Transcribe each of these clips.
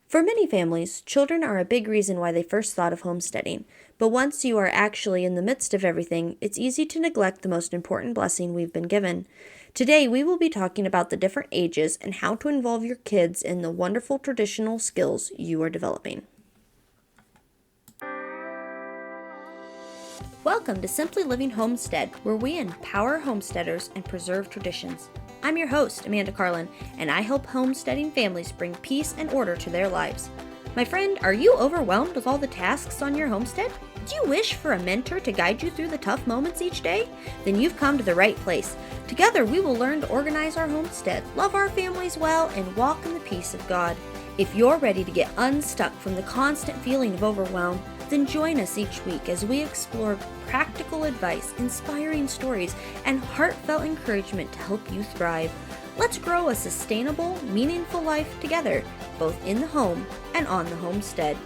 For many families, children are a big reason why they first thought of homesteading. But once you are actually in the midst of everything, it's easy to neglect the most important blessing we've been given. Today, we will be talking about the different ages and how to involve your kids in the wonderful traditional skills you are developing. Welcome to Simply Living Homestead, where we empower homesteaders and preserve traditions. I'm your host, Amanda Carlin, and I help homesteading families bring peace and order to their lives. My friend, are you overwhelmed with all the tasks on your homestead? Do you wish for a mentor to guide you through the tough moments each day? Then you've come to the right place. Together, we will learn to organize our homestead, love our families well, and walk in the peace of God. If you're ready to get unstuck from the constant feeling of overwhelm, then join us each week as we explore practical advice, inspiring stories, and heartfelt encouragement to help you thrive. Let's grow a sustainable, meaningful life together, both in the home and on the homestead.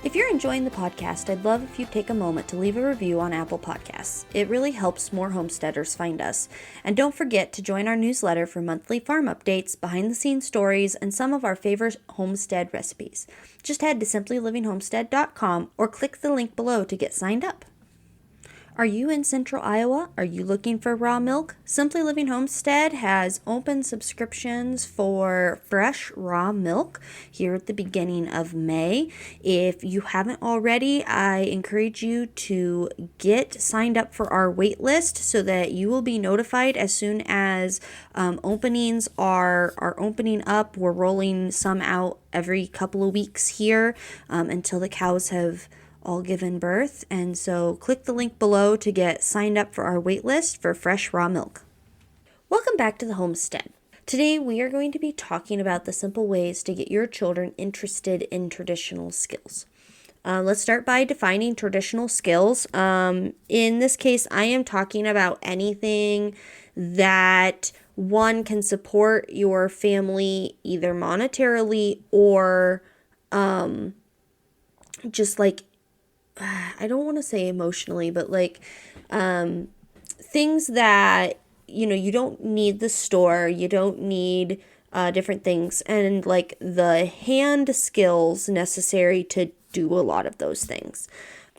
If you're enjoying the podcast, I'd love if you'd take a moment to leave a review on Apple Podcasts. It really helps more homesteaders find us. And don't forget to join our newsletter for monthly farm updates, behind-the-scenes stories, and some of our favorite homestead recipes. Just head to simplylivingHomestead.com or click the link below to get signed up. Are you in Central Iowa? Are you looking for raw milk? Simply Living Homestead has open subscriptions for fresh raw milk here at the beginning of May. If you haven't already, I encourage you to get signed up for our wait list so that you will be notified as soon as openings are opening up. We're rolling some out every couple of weeks here until the cows have all given birth, and so click the link below to get signed up for our wait list for fresh raw milk. Welcome back to the homestead. Today we are going to be talking about the simple ways to get your children interested in traditional skills. Let's start by defining traditional skills. In this case, I am talking about anything that one can support your family either monetarily or just like I don't want to say emotionally, but like things that, you don't need the store, you don't need different things, and like the hand skills necessary to do a lot of those things.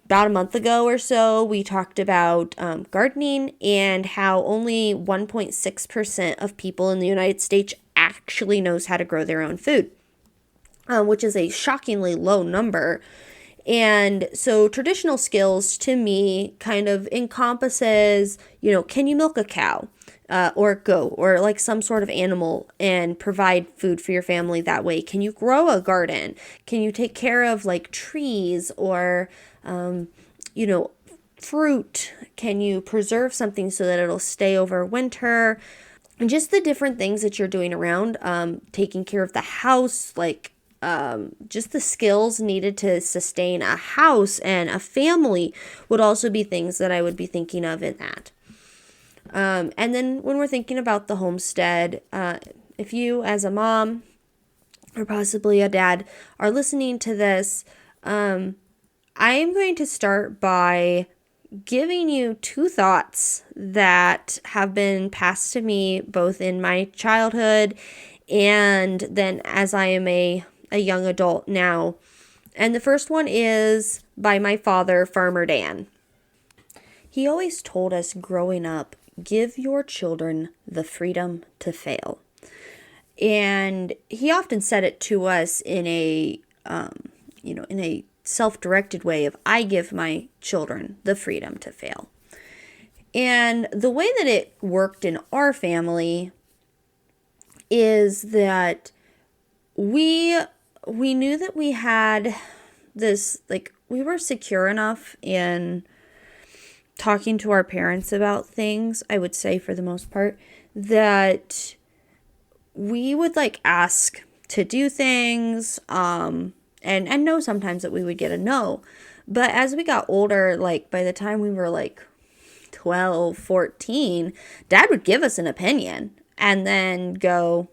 About a month ago or so, we talked about gardening and how only 1.6% of people in the United States actually knows how to grow their own food, which is a shockingly low number. And so traditional skills to me kind of encompasses, can you milk a cow or a goat or like some sort of animal and provide food for your family that way? Can you grow a garden? Can you take care of like trees or, fruit? Can you preserve something so that it'll stay over winter? And just the different things that you're doing around, taking care of the house, like just the skills needed to sustain a house and a family would also be things that I would be thinking of in that. And then when we're thinking about the homestead, if you as a mom or possibly a dad are listening to this, I am going to start by giving you two thoughts that have been passed to me both in my childhood and then as I am a young adult now. And the first one is by my father, Farmer Dan. He always told us growing up, give your children the freedom to fail. And he often said it to us in a self-directed way of, I give my children the freedom to fail. And the way that it worked in our family is that we knew that we had this, like, we were secure enough in talking to our parents about things, I would say for the most part, that we would like ask to do things, and know sometimes that we would get a no. But as we got older, like by the time we were like 12, 14, Dad would give us an opinion and then go,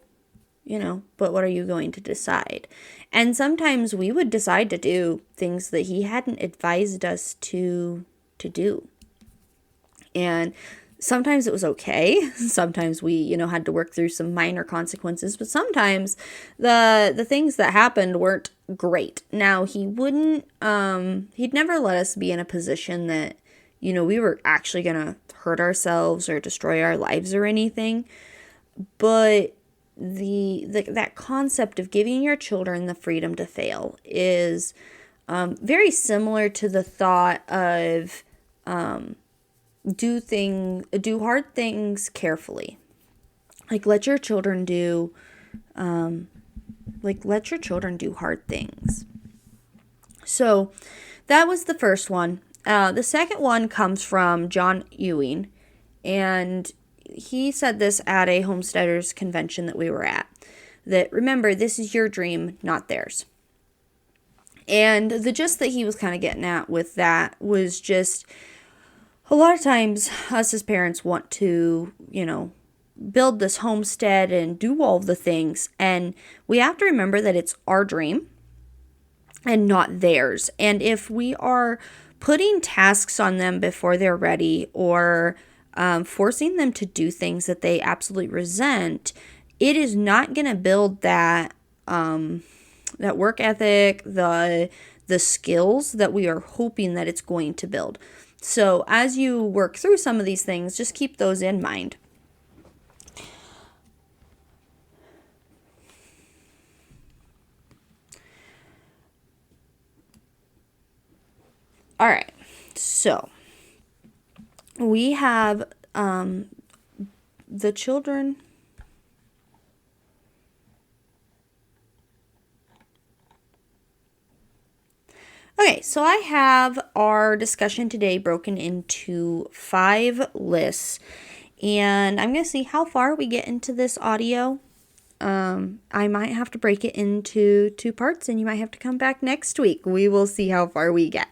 but what are you going to decide? And sometimes we would decide to do things that he hadn't advised us to do. And Sometimes it was okay. Sometimes we, had to work through some minor consequences, but sometimes the things that happened weren't great. Now, he'd never let us be in a position that, we were actually going to hurt ourselves or destroy our lives or anything. But that concept of giving your children the freedom to fail is very similar to the thought of do hard things carefully. Let your children do hard things. So that was the first one. The second one comes from John Ewing, and he said this at a homesteaders convention that we were at, that remember, this is your dream, not theirs. And the gist that he was kind of getting at with that was just, a lot of times us as parents want to, build this homestead and do all of the things. And we have to remember that it's our dream and not theirs. And if we are putting tasks on them before they're ready, or forcing them to do things that they absolutely resent, it is not going to build that work ethic, the skills that we are hoping that it's going to build. So as you work through some of these things, just keep those in mind. All right, so we have the children. Okay, so I have our discussion today broken into 5 lists, and I'm going to see how far we get into this audio. I might have to break it into 2 parts, and you might have to come back next week. We will see how far we get.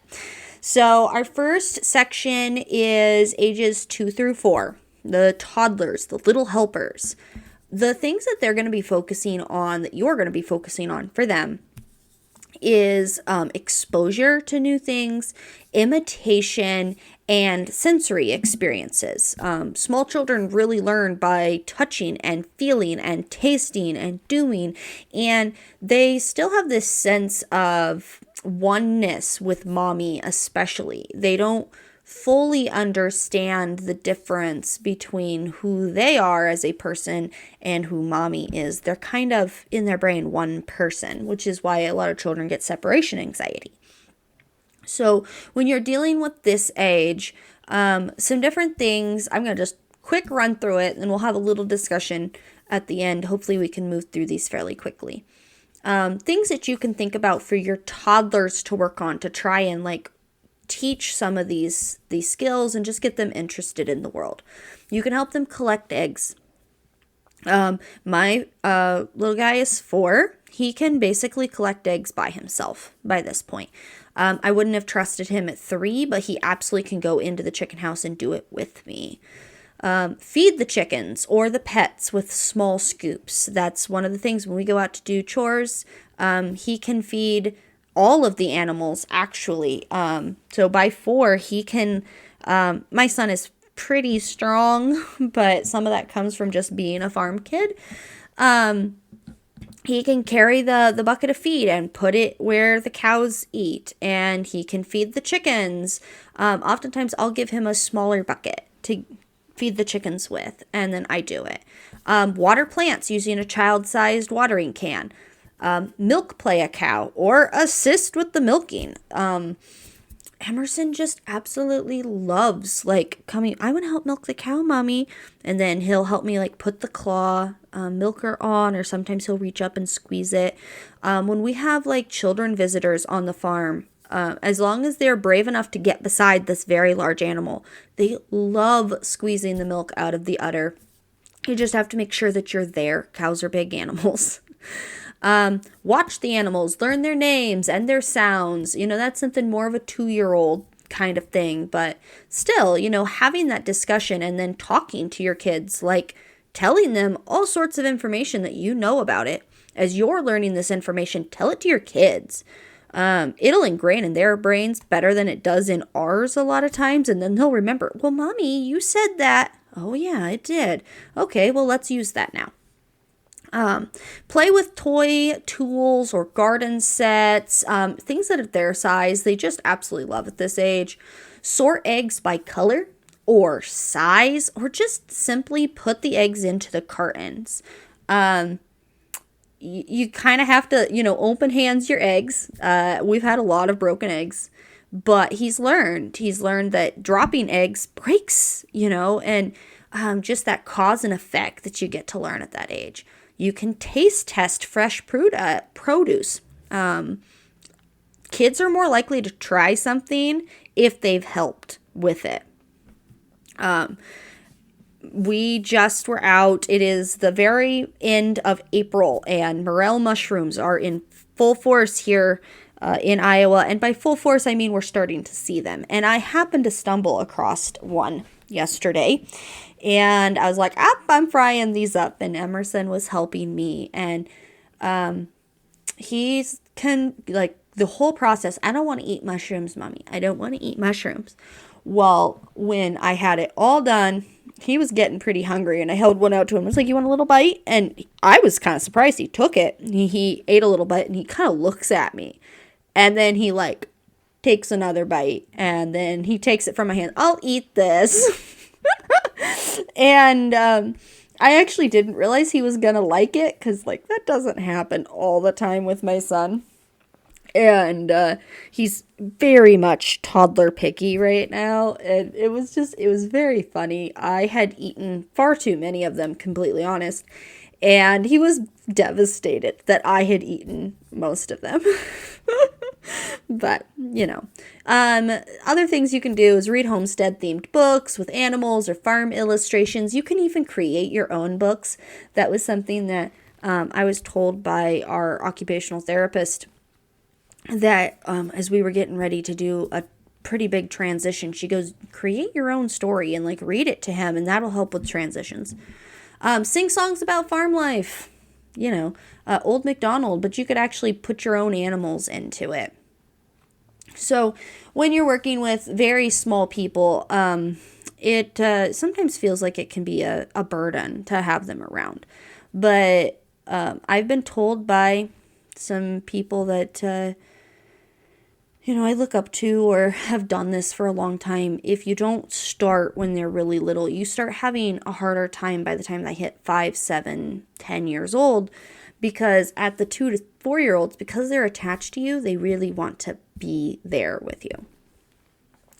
So our first section is ages 2 through 4, the toddlers, the little helpers. The things that they're going to be focusing on, that you're going to be focusing on for them, is exposure to new things, imitation, and sensory experiences. Small children really learn by touching and feeling and tasting and doing, and they still have this sense of oneness with mommy especially. They don't fully understand the difference between who they are as a person and who mommy is. They're kind of, in their brain, one person, which is why a lot of children get separation anxiety. So when you're dealing with this age, some different things, I'm going to just quick run through it, and we'll have a little discussion at the end. Hopefully we can move through these fairly quickly. Things that you can think about for your toddlers to work on, to try and teach some of these skills and just get them interested in the world. You can help them collect eggs. My little guy is 4. He can basically collect eggs by himself by this point. I wouldn't have trusted him at 3, but he absolutely can go into the chicken house and do it with me. Feed the chickens or the pets with small scoops. That's one of the things when we go out to do chores. He can feed all of the animals, actually. So by 4, he can, my son is pretty strong, but some of that comes from just being a farm kid. He can carry the bucket of feed and put it where the cows eat, and he can feed the chickens. Oftentimes I'll give him a smaller bucket to feed the chickens with, and then I do it. Water plants using a child-sized watering can. Milk play a cow or assist with the milking. Emerson just absolutely loves coming. I want to help milk the cow, mommy. And then he'll help me put the claw milker on, or sometimes he'll reach up and squeeze it. When we have children visitors on the farm, as long as they're brave enough to get beside this very large animal, they love squeezing the milk out of the udder. You just have to make sure that you're there. Cows are big animals. Watch the animals, learn their names and their sounds. That's something more of a 2-year-old kind of thing. But still, having that discussion and then talking to your kids, telling them all sorts of information that you know about it. As you're learning this information, tell it to your kids. It'll ingrain in their brains better than it does in ours a lot of times. And then they'll remember, well, mommy, you said that. Oh, yeah, I did. Okay, well, let's use that now. Play with toy tools or garden sets, things that are their size. They just absolutely love at this age. Sort eggs by color or size, or just simply put the eggs into the cartons. You kind of have to, open hands your eggs. We've had a lot of broken eggs, but he's learned that dropping eggs breaks, and just that cause and effect that you get to learn at that age. You can taste test fresh produce. Kids are more likely to try something if they've helped with it. We just were out. It is the very end of April, and morel mushrooms are in full force here in Iowa. And by full force, I mean we're starting to see them. And I happened to stumble across one yesterday. And I was like, I'm frying these up. And Emerson was helping me. And he's the whole process. I don't want to eat mushrooms, Mommy. I don't want to eat mushrooms. Well, when I had it all done, he was getting pretty hungry, and I held one out to him. I was like, you want a little bite? And I was kind of surprised. He took it. He ate a little bite, and he kind of looks at me. And then he, takes another bite, and then he takes it from my hand. I'll eat this. And I actually didn't realize he was going to like it, because, that doesn't happen all the time with my son. And he's very much toddler picky right now. And it was very funny. I had eaten far too many of them, completely honest. And he was devastated that I had eaten most of them. But, other things you can do is read Homestead themed books with animals or farm illustrations. You can even create your own books. That was something that I was told by our occupational therapist, that as we were getting ready to do a pretty big transition, she goes, create your own story and read it to him, and that'll help with transitions. Sing songs about farm life, Old MacDonald, but you could actually put your own animals into it. So when you're working with very small people, it sometimes feels like it can be a burden to have them around. But I've been told by some people that I look up to or have done this for a long time. If you don't start when they're really little, you start having a harder time by the time they hit 5, 7, 10 years old, because at the 2 to 4 year olds, because they're attached to you, they really want to be there with you.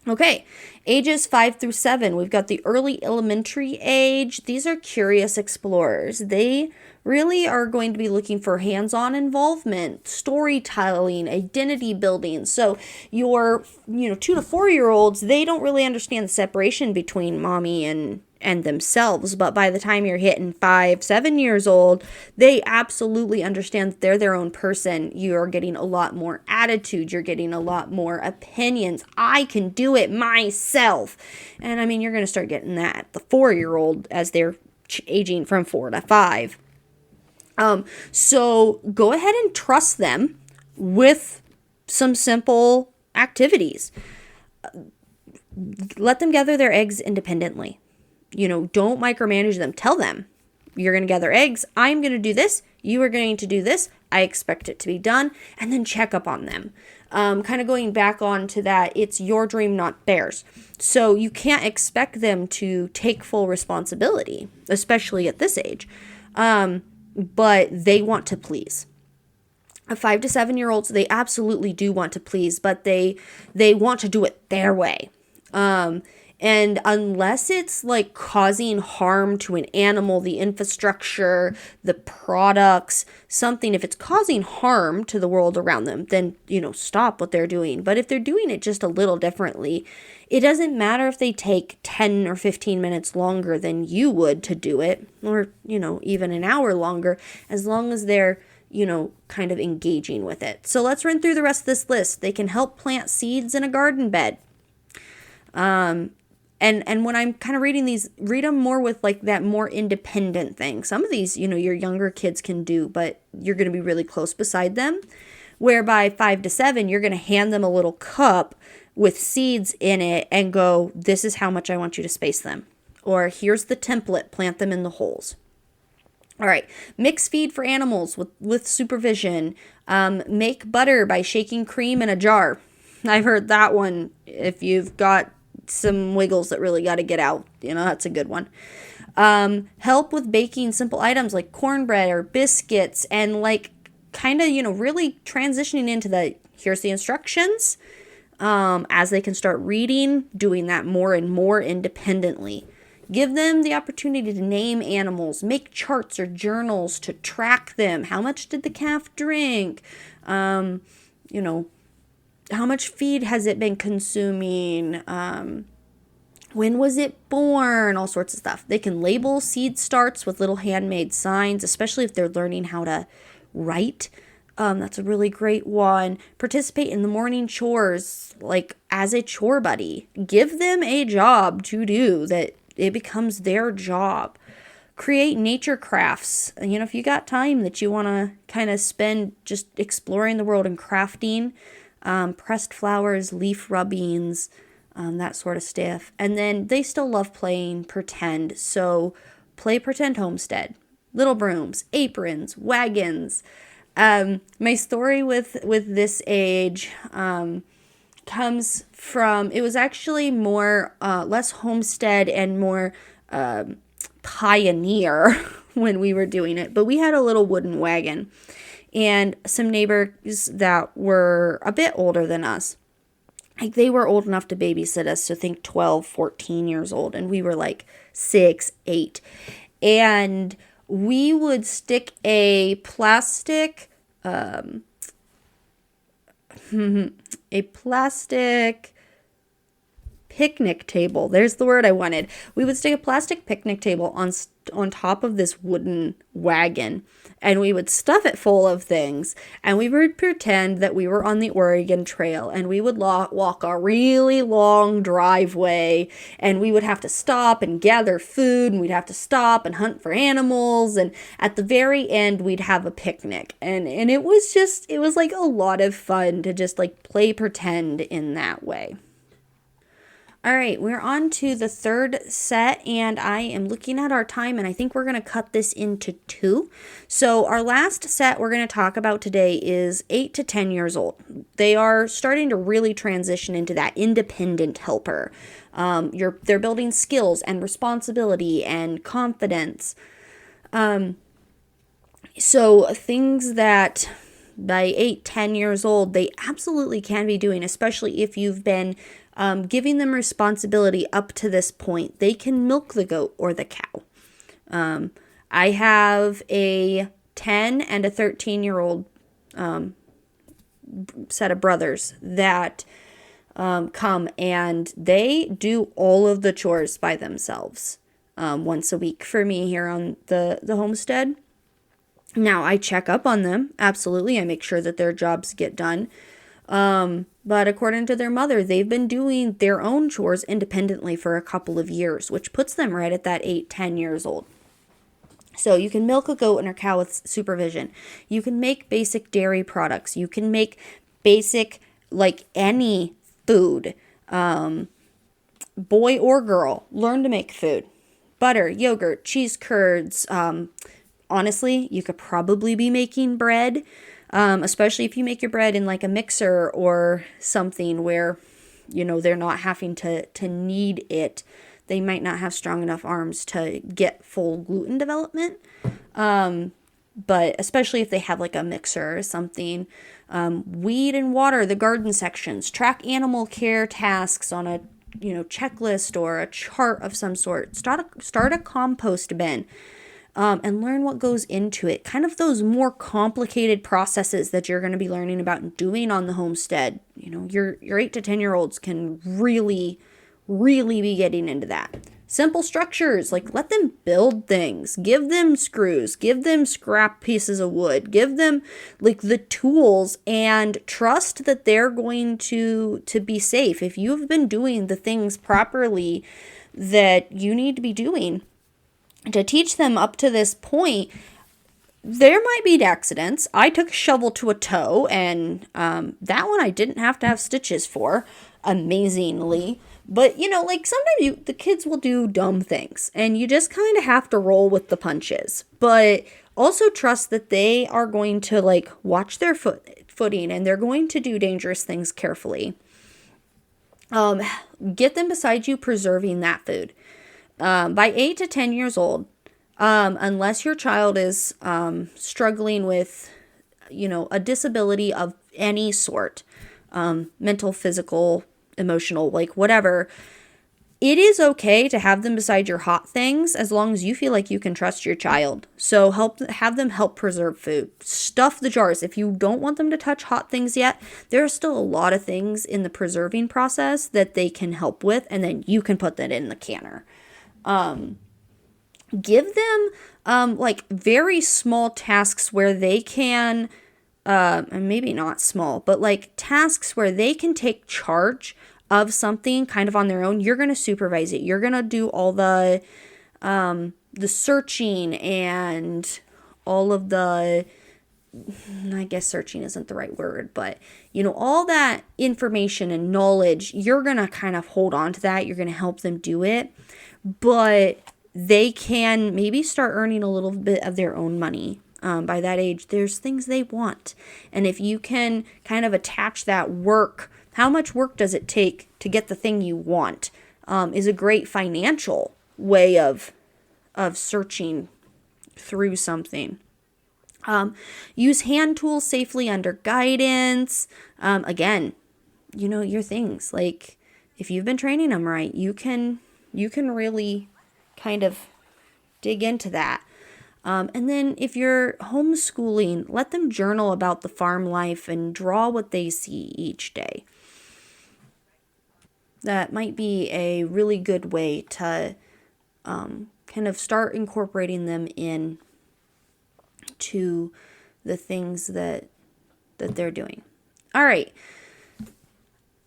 Okay, ages 5 through 7, we've got the early elementary age. These are curious explorers. They really are going to be looking for hands-on involvement, storytelling, identity building. So your 2 to 4 year olds, they don't really understand the separation between mommy and themselves, but by the time you're hitting 5, 7 years old, they absolutely understand that they're their own person. You're getting a lot more attitude. You're getting a lot more opinions. I can do it myself. And you're going to start getting that at the 4-year-old as they're aging from 4 to 5. So go ahead and trust them with some simple activities. Let them gather their eggs independently. Don't micromanage them. Tell them, you're going to gather eggs. I'm going to do this. You are going to do this. I expect it to be done. And then check up on them. Kind of going back on to that, it's your dream, not theirs. So you can't expect them to take full responsibility, especially at this age. But they want to please. 5 to 7 year olds, they absolutely do want to please, but they want to do it their way. And unless it's causing harm to an animal, the infrastructure, the products, something, if it's causing harm to the world around them, then, stop what they're doing. But if they're doing it just a little differently, it doesn't matter if they take 10 or 15 minutes longer than you would to do it, or, even an hour longer, as long as they're, kind of engaging with it. So let's run through the rest of this list. They can help plant seeds in a garden bed. And when I'm kind of reading these, read them more with that more independent thing. Some of these, your younger kids can do, but you're going to be really close beside them. Where by 5 to 7, you're going to hand them a little cup with seeds in it and go, this is how much I want you to space them. Or here's the template, plant them in the holes. All right, mix feed for animals with supervision. Make butter by shaking cream in a jar. I've heard that one. If you've got some wiggles that really got to get out, that's a good one. Help with baking simple items like cornbread or biscuits, and like kind of, really transitioning into here's the instructions. As they can start reading, doing that more and more independently. Give them the opportunity to name animals, make charts or journals to track them. How much did the calf drink? How much feed has it been consuming? When was it born? All sorts of stuff. They can label seed starts with little handmade signs, especially if they're learning how to write. That's a really great one. Participate in the morning chores, like as a chore buddy. Give them a job to do that it becomes their job. Create nature crafts. If you got time that you want to kind of spend just exploring the world and crafting, pressed flowers, leaf rubbings, that sort of stuff. And then they still love playing pretend. So play pretend homestead. Little brooms, aprons, wagons. My story with this age comes from, it was actually more, less homestead and more pioneer when we were doing it. But we had a little wooden wagon and some neighbors that were a bit older than us. Like they were old enough to babysit us, so think 12, 14 years old. And we were like 6, 8. And we would stick a plastic picnic table. There's the word I wanted. We would stick a plastic picnic table on top of this wooden wagon, and we would stuff it full of things, and we would pretend that we were on the Oregon Trail, and we would walk a really long driveway, and we would have to stop and gather food, and we'd have to stop and hunt for animals, and at the very end we'd have a picnic, and it was like a lot of fun to just like play pretend in that way. All right, we're on to the third set, and I am looking at our time, and I think we're going to cut this into 2. So our last set we're going to talk about today is 8 to 10 years old. They are starting to really transition into that independent helper. They're building skills and responsibility and confidence. So things that by 8, 10 years old, they absolutely can be doing, especially if you've been giving them responsibility up to this point. They can milk the goat or the cow. I have a 10 and a 13-year-old set of brothers that come, and they do all of the chores by themselves once a week for me here on the homestead. Now, I check up on them. Absolutely. I make sure that their jobs get done. But according to their mother, they've been doing their own chores independently for a couple of years, which puts them right at that 8, 10 years old. So you can milk a goat and a cow with supervision. You can make basic dairy products. You can make basic, like any food. Boy or girl, learn to make food. Butter, yogurt, cheese curds. Honestly, you could probably be making bread. Especially if you make your bread in like a mixer or something where, they're not having to knead it. They might not have strong enough arms to get full gluten development. But especially if they have like a mixer or something. Weed and water, the garden sections. Track animal care tasks on a, checklist or a chart of some sort. Start a compost bin. And learn what goes into it. Kind of those more complicated processes that you're going to be learning about and doing on the homestead. Your 8 to 10-year-olds can really, really be getting into that. Simple structures, like let them build things. Give them screws. Give them scrap pieces of wood. Give them like the tools and trust that they're going to be safe. If you've been doing the things properly that you need to be doing, to teach them up to this point, there might be accidents. I took a shovel to a toe, and that one I didn't have to have stitches for, amazingly. But, like sometimes the kids will do dumb things, and you just kind of have to roll with the punches. But also trust that they are going to, like, watch their footing, and they're going to do dangerous things carefully. Get them beside you preserving that food. By 8 to 10 years old, unless your child is struggling with, a disability of any sort, mental, physical, emotional, like whatever, it is okay to have them beside your hot things as long as you feel like you can trust your child. So have them help preserve food. Stuff the jars. If you don't want them to touch hot things yet, there are still a lot of things in the preserving process that they can help with, and then you can put that in the canner. Give them like very small tasks where they can, and maybe not small, but like tasks where they can take charge of something kind of on their own. You're going to supervise it. You're going to do all the searching and all of the, I guess searching isn't the right word, but all that information and knowledge, you're going to kind of hold on to that. You're going to help them do it, but they can maybe start earning a little bit of their own money. By that age, there's things they want. And if you can kind of attach that work, how much work does it take to get the thing you want, is a great financial way of searching through something. Use hand tools safely under guidance. Again, your things. Like, if you've been training them right, you can really kind of dig into that. And then if you're homeschooling, let them journal about the farm life and draw what they see each day. That might be a really good way to kind of start incorporating them in to the things that they're doing. All right.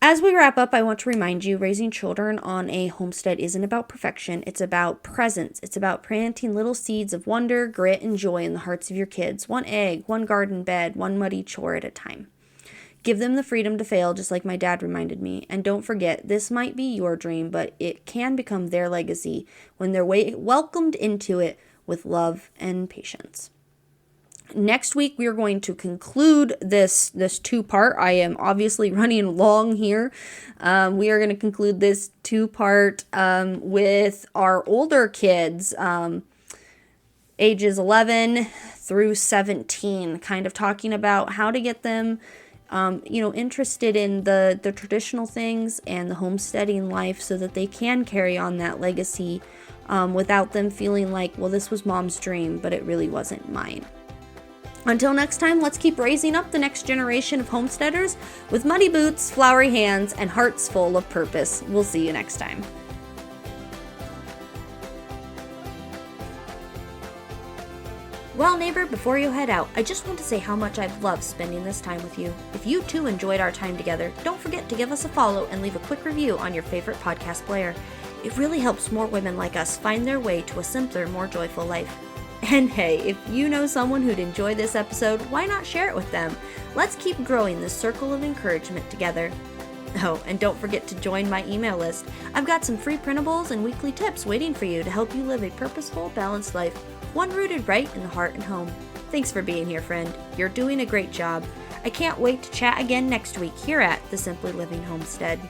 As we wrap up, I want to remind you, raising children on a homestead isn't about perfection. It's about presence. It's about planting little seeds of wonder, grit, and joy in the hearts of your kids. One egg, one garden bed, one muddy chore at a time. Give them the freedom to fail, just like my dad reminded me. And don't forget, this might be your dream, but it can become their legacy when they're welcomed into it with love and patience. Next week, we are going to conclude this two-part. I am obviously running long here. We are going to conclude this two-part with our older kids, ages 11 through 17, kind of talking about how to get them interested in the traditional things and the homesteading life so that they can carry on that legacy without them feeling like, well, this was mom's dream, but it really wasn't mine. Until next time, let's keep raising up the next generation of homesteaders with muddy boots, flowery hands, and hearts full of purpose. We'll see you next time. Well, neighbor, before you head out, I just want to say how much I've loved spending this time with you. If you too enjoyed our time together, don't forget to give us a follow and leave a quick review on your favorite podcast player. It really helps more women like us find their way to a simpler, more joyful life. And hey, if you know someone who'd enjoy this episode, why not share it with them? Let's keep growing this circle of encouragement together. Oh, and don't forget to join my email list. I've got some free printables and weekly tips waiting for you to help you live a purposeful, balanced life, one rooted right in the heart and home. Thanks for being here, friend. You're doing a great job. I can't wait to chat again next week here at the Simply Living Homestead.